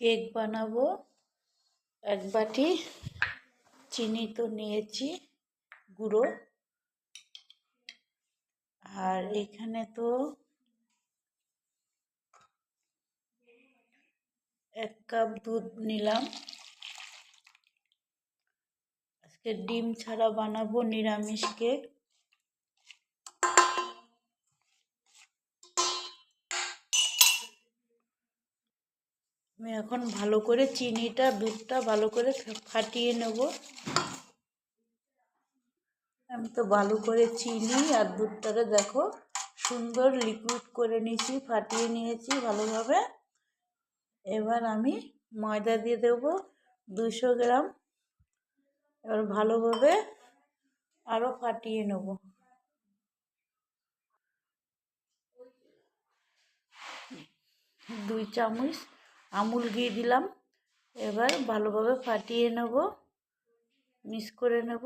Cake বানাবো। এক বাটি চিনি তো নিয়েছি গুঁড়ো, আর এখানে তো 1 কাপ দুধ নিলাম। আজকে ডিম ছাড়া বানাবো নিরামিষ কেক। আমি এখন ভালো করে চিনিটা দুধটা ভালো করে ফাটিয়ে নেব। আমি তো ভালো করে চিনি আর দুধটাকে দেখো সুন্দর লিকুইড করে নিয়েছি, ফাটিয়ে নিয়েছি ভালোভাবে। এবার আমি ময়দা দিয়ে দেব 200 গ্রাম। এবার ভালোভাবে আরও ফাটিয়ে নেব। দুই চামচ আমুল ঘি দিলাম। এবার ভালোভাবে ফাটিয়ে নেব, মিক্স করে নেব।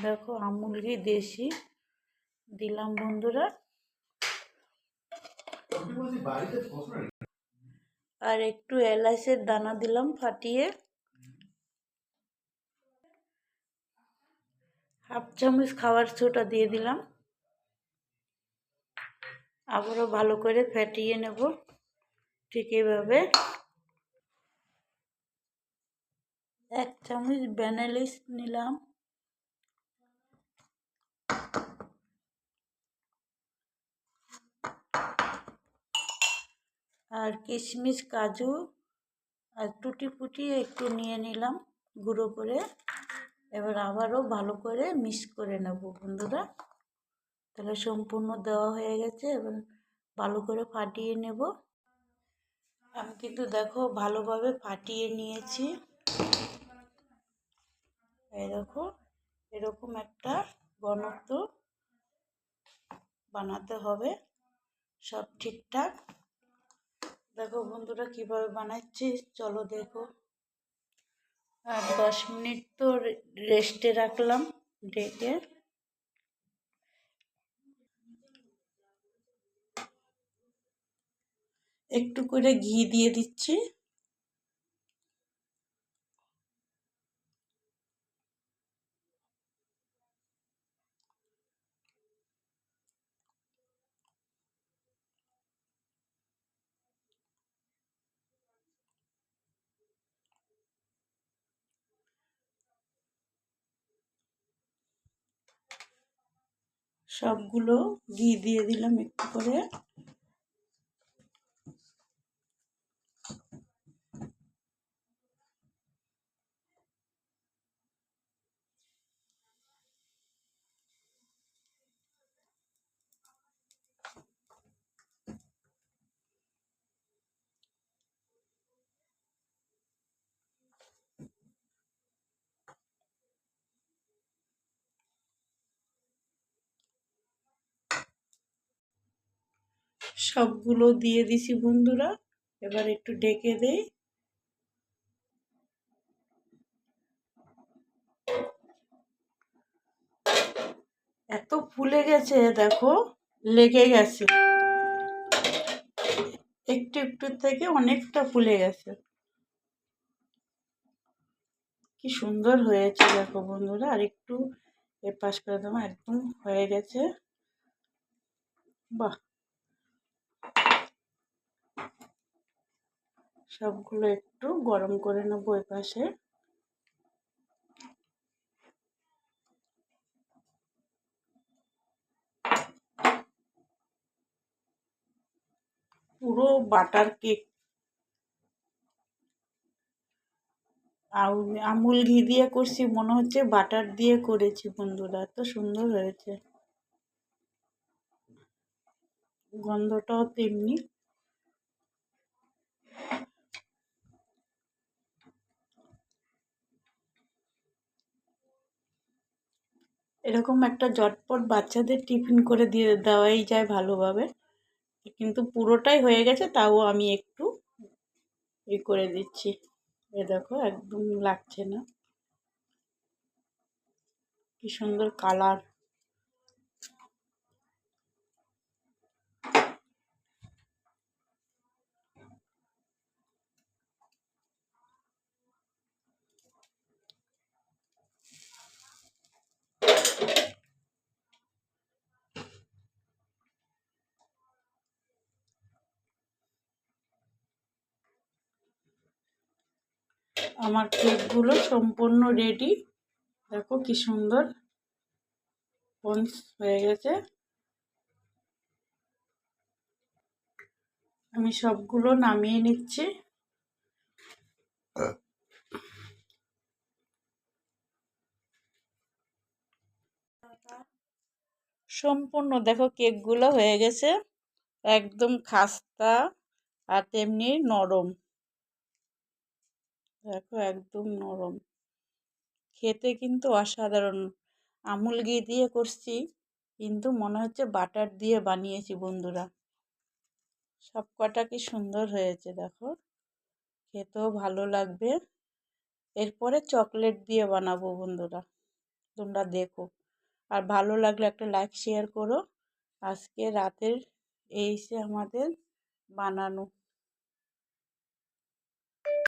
দেখো আমুল ঘি দেশি দিলাম বন্ধুরা। আর একটু এলাচের দানা দিলাম ফাটিয়ে। 1/2 চামচ খাবার সোডা দিয়ে দিলাম। আবারও ভালো করে ফাটিয়ে নেব ঠিক এইভাবে। 1 চামচ ভ্যানিলা নিলাম। আর কিশমিশ কাজু আর টুটি ফুটি একটু নিয়ে নিলাম গুঁড়ো করে। এবার আবারও ভালো করে মিক্স করে নেব বন্ধুরা। তাহলে সম্পূর্ণ দেওয়া হয়ে গেছে। এবার ভালো করে ফাটিয়ে নেব। আমি কিন্তু দেখো ভালোভাবে ফাটিয়ে নিয়েছি। এই দেখো এরকম একটা ঘনত্ব বানাতে হবে, সব ঠিকঠাক। দেখো বন্ধুরা কিভাবে বানাচ্ছি, চলো দেখো। আর 10 মিনিট তো রেস্টে রাখলাম ঢেকে। একটু করে ঘি দিয়ে দিচ্ছি। সবগুলো ঘি দিয়ে দিলাম একটু করে। সবগুলো দিয়ে দিছি বন্ধুরা। এবার একটু ঢেকে দেই। এত ফুলে গেছে দেখো, লেগে গেছে। একটু একটু থেকে অনেকটা ফুলে গেছে। কি সুন্দর হয়েছে দেখো বন্ধুরা। আর একটু এপাশ করে দেবো, একদম হয়ে গেছে। বাহ, সবগুলো একটু গরম করে নেবো এপাশে। পুরো বাটার কেক। আমুল ঘি দিয়ে করছি, মনে হচ্ছে বাটার দিয়ে করেছি বন্ধুরা। এত সুন্দর হয়েছে, গন্ধটাও তেমনি। এরকম একটা ঝটপট বাচ্চাদের টিফিন করে দিয়ে দেওয়াই যায় ভালোভাবে। কিন্তু পুরোটাই হয়ে গেছে, তাও আমি একটু করে দিচ্ছি। এ দেখো একদম লাগছে না। কি সুন্দর কালার। আমার কেকগুলো সম্পূর্ণ রেডি। দেখো কি সুন্দর স্পঞ্জ হয়ে গেছে। আমি সবগুলো নামিয়ে নিচ্ছি। সম্পূর্ণ দেখো কেকগুলো হয়ে গেছে, একদম খাস্তা আর তেমনি নরম। দেখো একদম নরম, খেতে কিন্তু অসাধারণ। আমুল ঘি দিয়ে করছি, কিন্তু মনে হচ্ছে বাটার দিয়ে বানিয়েছি বন্ধুরা। সব কটা কি সুন্দর হয়েছে দেখো, খেতেও ভালো লাগবে। এরপরে চকলেট দিয়ে বানাবো বন্ধুরা, তোমরা দেখো। আর ভালো লাগলে একটা লাইক শেয়ার করো। আজকে রাতের এই আমাদের বানানো।